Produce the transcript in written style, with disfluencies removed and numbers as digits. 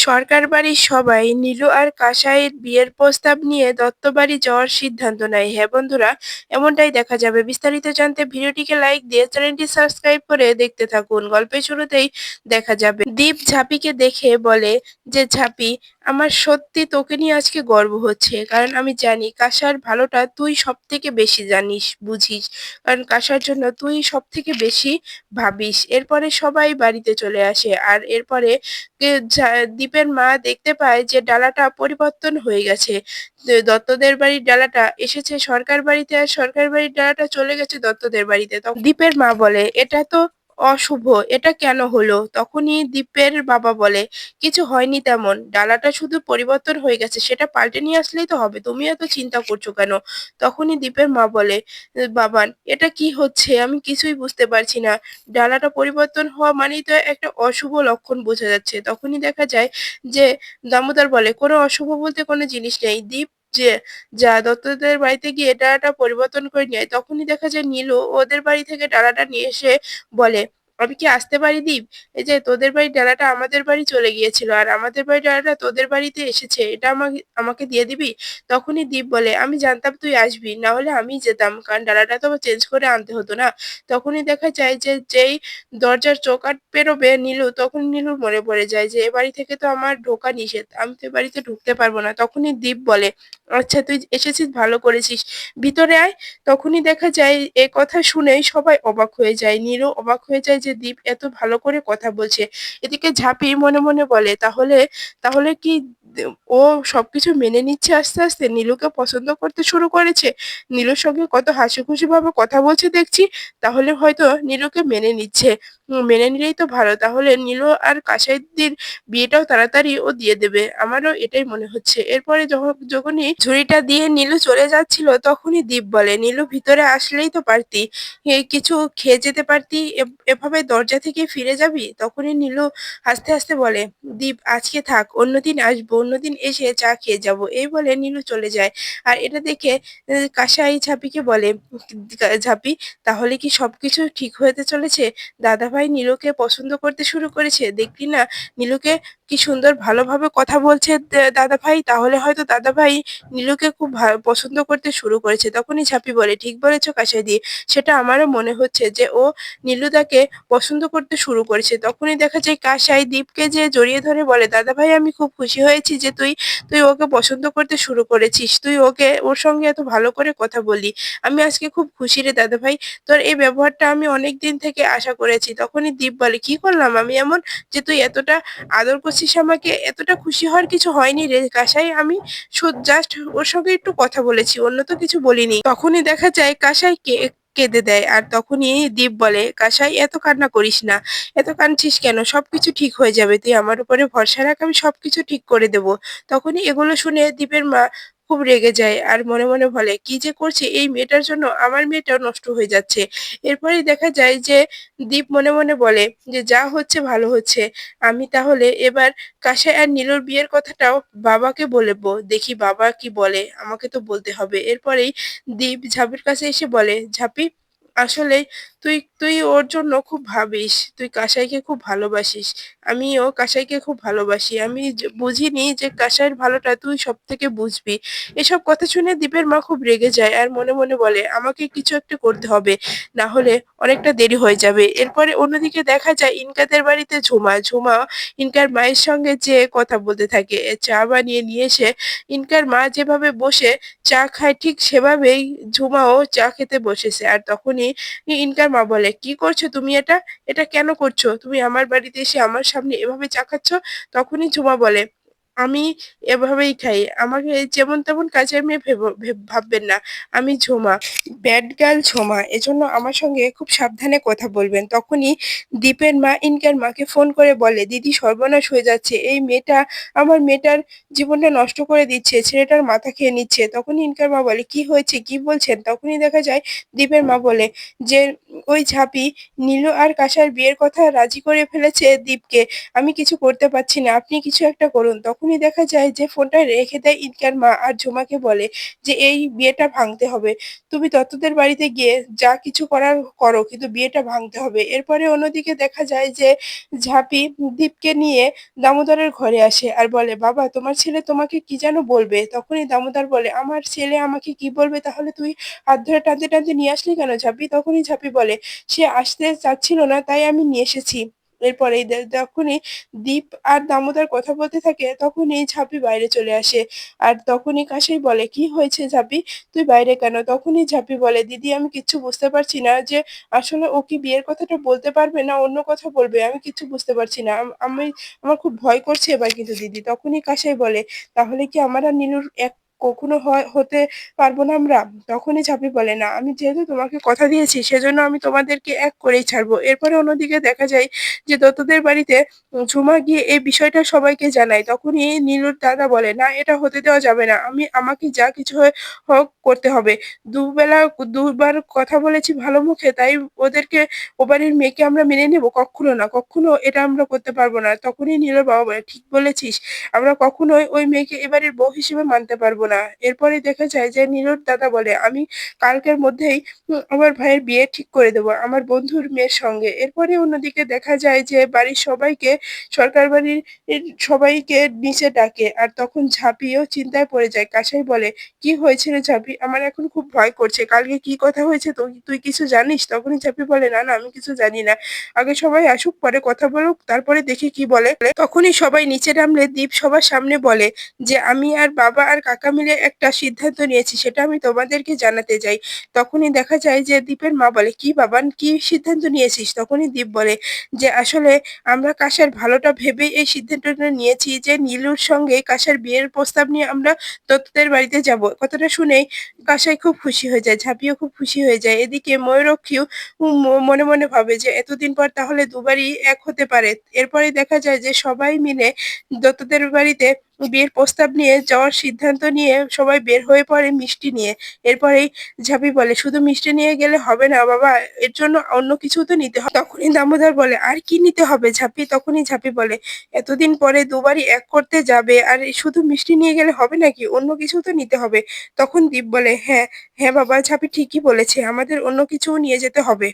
সরকার বাড়ির সবাই নীলু আর কাসাইয়ের বিয়ের প্রস্তাব নিয়ে দত্তবাড়ি যাওয়ার সিদ্ধান্ত নেয়। হ্যাঁ বন্ধুরা, এমনটাই দেখা যাবে। বিস্তারিত জানতে ভিডিওটিকে লাইক দিয়ে চ্যানেলটি সাবস্ক্রাইব করে দেখতে থাকুন। গল্পের শুরুতেই দেখা যাবে দীপ ঝাঁপিকে দেখে বলে যে, ঝাঁপি, আমার সত্যি তোকে নিয়ে আজকে গর্ব হচ্ছে, কারণ আমি জানি কাসার ভালোটা তুই সব থেকে বেশি জানিস, বুঝিস, কারণ কাসার জন্য তুই সব থেকে বেশি ভাবিস। এরপরে সবাই বাড়িতে চলে আসে, আর এরপরে দীপের মা দেখতে পায় যে ডালাটা পরিবর্তন হয়ে গেছে। দত্তদের বাড়ির ডালাটা এসেছে সরকার বাড়িতে, আর সরকার বাড়ির ডালাটা চলে গেছে দত্তদের বাড়িতে। তখন দীপের মা বলে, এটা তো অশুভ, এটা কেন হলো? তখনই দীপের বাবা বলে, কিছু হয়নি তেমন, ডালাটা শুধু পরিবর্তন হয়ে গেছে, সেটা পাল্টে নিয়ে আসলেই তো হবে, তুমি এত চিন্তা করছো কেন? তখনই দীপের মা বলে, বাবান, এটা কি হচ্ছে, আমি কিছুই বুঝতে পারছি না। ডালাটা পরিবর্তন হওয়া মানেই তো একটা অশুভ লক্ষণ বোঝা যাচ্ছে। তখনই দেখা যায় যে দামোদর বলে, কোনো অশুভ বলতে কোনো জিনিস নেই। দীপ যে যা দত্তদের বাড়িতে গিয়ে ডালাটা পরিবর্তন করে নিয়ে আয়। তখনই দেখা যায় নীলু ওদের বাড়ি থেকে ডালাটা নিয়ে এসে বলে, আমি কি আসতে পারি দীপ? এই যে তোদের বাড়ির ডালাটা আমাদের বাড়ি চলে গিয়েছিল, আর আমাদের বাড়ির ডালাটা তোদের বাড়িতে এসেছে, এটা আমাকে আমাকে দিয়ে দিবি? তখনই দীপ বলে, আমি জানতাম তুই আসবি, না হলে আমি যেতাম, কারণ ডালাটা তো চেঞ্জ করে আনতে হতো না। তখনই দেখা যায় যে যেই দরজার চৌকাঠ পেরোবে নীলু, তখন নীলুর মনে পড়ে যায় যে এ বাড়ি থেকে তো আমার ঢোকা নিষেধ, আমি তো এ বাড়িতে ঢুকতে পারবো না। তখনই দীপ বলে, আচ্ছা তুই এসেছিস, ভালো করেছিস, ভিতরে আয়। তখনই দেখা যায় এ কথা শুনেই সবাই অবাক হয়ে যায়, নীলু অবাক হয়ে যায় যে দীপ এত ভালো করে কথা বলছে। এদিকে ঝাঁপি মনে মনে বলে, তাহলে তাহলে কি ও সবকিছু মেনে নিচ্ছে আস্তে আস্তে, নীলুকে পছন্দ করতে শুরু করেছে, নীলুর সঙ্গে কত হাসি খুশি ভাবে কথা বলছে দেখছি, তাহলে হয়তো নীলুকে মেনে নিচ্ছে। মেনে নিলেই তো ভালো, তাহলে নীলু আর কাসাইদের বিয়েটাও তাড়াতাড়ি ও দিয়ে দেবে, আমারও এটাই মনে হচ্ছে। এরপরে যখনই ঝুড়িটা দিয়ে নীলু চলে যাচ্ছিল, তখনই দীপ বলে, নীলু ভিতরে আসলেই তো পারতি, কিছু খেয়ে যেতে পারতি, এভাবে দরজা থেকে ফিরে যাবি? তখনই নীলু হাসতে হাসতে বলে, দীপ আজকে থাক, অন্যদিন আসবো, অন্যদিন এসে চা খেয়ে যাব। এই বলে নীলু চলে যায়। আর এটা দেখে কাসাই ঝাঁপিকে বলে, ঝাঁপি, তাহলে কি সবকিছু ঠিক হতে চলেছে? দাদাভাই নীলুকে পছন্দ করতে শুরু করেছে, দেখলি না নীলুকে কি সুন্দর ভালোভাবে কথা বলছে দাদাভাই, তাহলে হয়তো দাদাভাই নীলুকে খুব পছন্দ করতে শুরু করেছে। তখনই ঝাঁপি বলে, ঠিক বলেছো কাসাইদি, সেটা আমারও মনে হচ্ছে যে ও নীলুদাকে পছন্দ করতে শুরু করেছে। তখনই দেখা যায় কাসাই দীপকে যে জড়িয়ে ধরে বলে, দাদাভাই আমি খুব খুশি হয়েছি যে তুই তুই ওকে পছন্দ করতে শুরু করেছিস, তুই ওর সঙ্গে এত ভালো করে কথা বললি, আমি আজকে খুব খুশি রে দাদাভাই, তোর এই ব্যবহারটা আমি অনেক দিন থেকে আশা করেছি। তখনই দীপ বলে, কি করলাম আমি এমন যে তুই এতটা আদর করছিস আমাকে? এতটা খুশি হওয়ার কিছু হয়নি রে কাসাই, আমি জাস্ট ওর সঙ্গে একটু কথা বলেছি, অন্য তো কিছু বলিনি। তখনই দেখা যায় কাসাই কেঁদে দেয়। আর তখনই দীপ বলে, কাসাই এত কান্না করিস না, এত কাঁদছিস কেন, সবকিছু ঠিক হয়ে যাবে, তুই আমার উপরে ভরসা রাখ, আমি সবকিছু ঠিক করে দেব। তখনই এগুলো শুনে দীপের মা খুব রেগে যায়, আর মনে মনে বলে, কি যে করছে এই মেয়েটার জন্য, আমার মেয়েটাও নষ্ট হয়ে যাচ্ছে। এরপরেই দেখা যায় যে দীপ মনে মনে বলে যে যা হচ্ছে ভালো হচ্ছে, আমি তাহলে এবার কাসাই আর নীলুর বিয়ের কথাটাও বাবাকে বলবো, দেখি বাবা কি বলে, আমাকে তো বলতে হবে। এরপরেই দীপ ঝাঁপির কাছে এসে বলে, ঝাঁপি, আসলে তুই তুই ওর জন্য খুব ভাবিস, তুই কাসাইকে খুব ভালোবাসিস, আমিও কাসাইকে খুব ভালোবাসি, আমি বুঝিনি যে কাসাইয়ের ভালোটা তুই সব থেকে বুঝবি। এসব কথা শুনে দীপের মা খুব রেগে যায়, আর মনে মনে বলে, আমাকে কিছু একটা করতে হবে, না হলে অনেকটা দেরি হয়ে যাবে। এরপরে অন্যদিকে দেখা যায় ইনকাদের বাড়িতে ঝুমা ঝুমা ইনকার মায়ের সঙ্গে যে কথা বলতে থাকে। চা বানিয়ে নিয়ে এসে ইনকার মা যেভাবে বসে চা খায়, ঠিক সেভাবেই ঝুমাও চা খেতে বসেছে। আর তখনই ইনকার মা বলে, কি করছো তুমি এটা, এটা কেন করছো? তুমি আমার বাড়িতে এসে আমার সামনে এভাবে চা খাচ্ছ? তখনই ঝুমা বলে, আমি এভাবেই খাই, আমাকে যেমন তেমন কাজের মেয়ে ভাববেন না, আমি ঝুমা, ব্যাড গার্ল ঝুমা, এজন্য আমার সঙ্গে খুব সাবধানে কথা বলবেন। তখনই দীপের মা ইনকার মাকে ফোন করে বলে, দিদি সর্বনাশ হয়ে যাচ্ছে, এই মেয়েটা আমার মেয়েটার জীবনটা নষ্ট করে দিচ্ছে, ছেলেটার মাথা খেয়ে নিচ্ছে। তখনই ইনকার মা বলে, কি হয়েছে, কি বলছেন? তখনই দেখা যায় দীপের মা বলে যে ওই ঝাঁপি নীলু আর কাসার বিয়ের কথা রাজি করে ফেলেছে দীপকে, আমি কিছু করতে পারছি না, আপনি কিছু একটা করুন। তখন তখনই দেখা যায় যে ফোনটা রেখে দেয় ইনকার মা আর ঝুমাকে বলে যে, "এই বিয়েটা ভাঙতে হবে। তুমি দত্তদের বাড়িতে গিয়ে যা কিছু করার করো কিন্তু বিয়েটা ভাঙতে হবে।" এরপরে অন্যদিকে দেখা যায় যে ঝাঁপি দীপকে নিয়ে দামোদরের ঘরে আসে আর বলে, "বাবা তোমার ছেলে তোমাকে কি যেন বলবে।" তখনই দামোদর বলে, "আমার ছেলে আমাকে কি বলবে তাহলে তুই হাত ধরে টানতে, টানতে নিয়ে আসলি কেন ঝাঁপি?" তখনই ঝাঁপি বলে, "সে আসতে চাচ্ছিল না তাই আমি নিয়ে এসেছি।" এরপরেই যখনই দীপ আর দামোদর কথা বলতে থাকে তখনই ঝাঁপি বাইরে চলে আসে। আর তখনই কাশেই বলে, "কি হয়েছে ঝাঁপি? তুই বাইরে কেন?" তখনই ঝাঁপি বলে, "দিদি আমি কিচ্ছু বুঝতে পারছি না যে আসলে ও কি বিয়ের কথাটা বলতে পারবে না অন্য কথা বলবে? আমি কিচ্ছু বুঝতে পারছি না। আমার খুব ভয় করছে এবার কিন্তু দিদি।" তখনই কাঁসাই বলে, "তাহলে কি আমার আর নীলুর এক কখনো হতে পারবো না আমরা?" তখনই ঝাঁপি বলে, "না, আমি যেহেতু তোমাকে কথা দিয়েছি সেজন্য আমি তোমাদেরকে এক করেই ছাড়বো।" এরপরে অন্যদিকে দেখা যায় যে দত্তদের বাড়িতে ঝুমা গিয়ে এই বিষয়টা সবাইকে জানায়। তখনই নীলুর দাদা বলে, "না, এটা হতে দেওয়া যাবে না। আমাকে যা কিছু হোক করতে হবে। দুবেলা দুবার কথা বলেছি ভালো মুখে তাই ওদেরকে ও বাড়ির মেয়েকে আমরা মেনে নেব? কক্ষনো না। কক্ষনো এটা আমরা করতে পারব না।" তখনই নীলুর বাবা বলে, "ঠিক বলেছিস। আমরা কখনোই ওই মেয়েকে এ বাড়ির বউ হিসেবে মানতে পারব না।" এরপরে দেখা যায় যে নীলুর দাদা বলে, "আমি কালকের মধ্যেই আমার ভাইয়ের বিয়ে ঠিক করে দেব আমার বন্ধুর মেয়ের সঙ্গে।" এরপরে অন্যদিকে দেখা যায় যে বাড়ির সবাইকে সরকার বাড়ির সবাইকে নিচে ডাকে। আর তখন ঝাঁপিও চিন্তায় পড়ে যায়। কাসাই বলে, "কি হয়েছে রে ঝাঁপি? আমার এখন খুব ভয় করছে। কালকে কি কথা হয়েছে তুই কিছু জানিস?" তখনই ঝাঁপি বলে, "না, না আমি কিছু জানি না। আগে সবাই আসুক পরে কথা বলুক তারপরে দেখি কি বলে।" তখনই সবাই নিচে নামলে দীপ সবার সামনে বলে যে, "আমি আর বাবা আর কাকা মিলে একটা সিদ্ধান্ত নিয়েছি সেটা আমি তোমাদেরকে জানাতে চাই।" তখনই দেখা যায় যে দীপের মা বলে, "কি বাবা কি সিদ্ধান্ত নিয়েছিস?" তখনই দীপ বলে যে, "আসলে আমরা কাসার ভালোটা ভেবেই এই সিদ্ধান্তটা নিয়েছি যে নীলুর সঙ্গে কাসার বিয়ের প্রস্তাব নিয়ে আমরা দত্তদের বাড়িতে যাব।" কথাটা শুনেই কাসাই খুব খুশি হয়ে যায়, ঝাঁপিও খুব খুশি হয়ে যায়। এদিকে ময়ূরপঙ্খীও মনে, মনে ভাবে যে এতদিন পর তাহলে দুবারই এক হতে পারে। এরপরে দেখা যায় যে সবাই মিলে দত্তদের বাড়িতে বিয়ের প্রস্তাব নিয়ে যাওয়ার সিদ্ধান্ত নিয়ে সবাই বের হয়ে পড়ে মিষ্টি নিয়ে। এরপরেই ঝাঁপি বলে, "শুধু মিষ্টি নিয়ে গেলে হবে না বাবা, এর জন্য অন্য কিছু তো নিতে হবে।" তখনই দামোদর বলে, "আর কি নিতে হবে ঝাঁপি?" তখনই ঝাঁপি বলে, "এতদিন পরে দুবারই এক করতে যাবে আর এই শুধু মিষ্টি নিয়ে গেলে হবে নাকি? অন্য কিছু তো নিতে হবে।" তখন দীপ বলে, "হ্যাঁ, হ্যাঁ বাবা ঝাঁপি ঠিকই বলেছে। আমাদের অন্য কিছুও নিয়ে যেতে হবে।"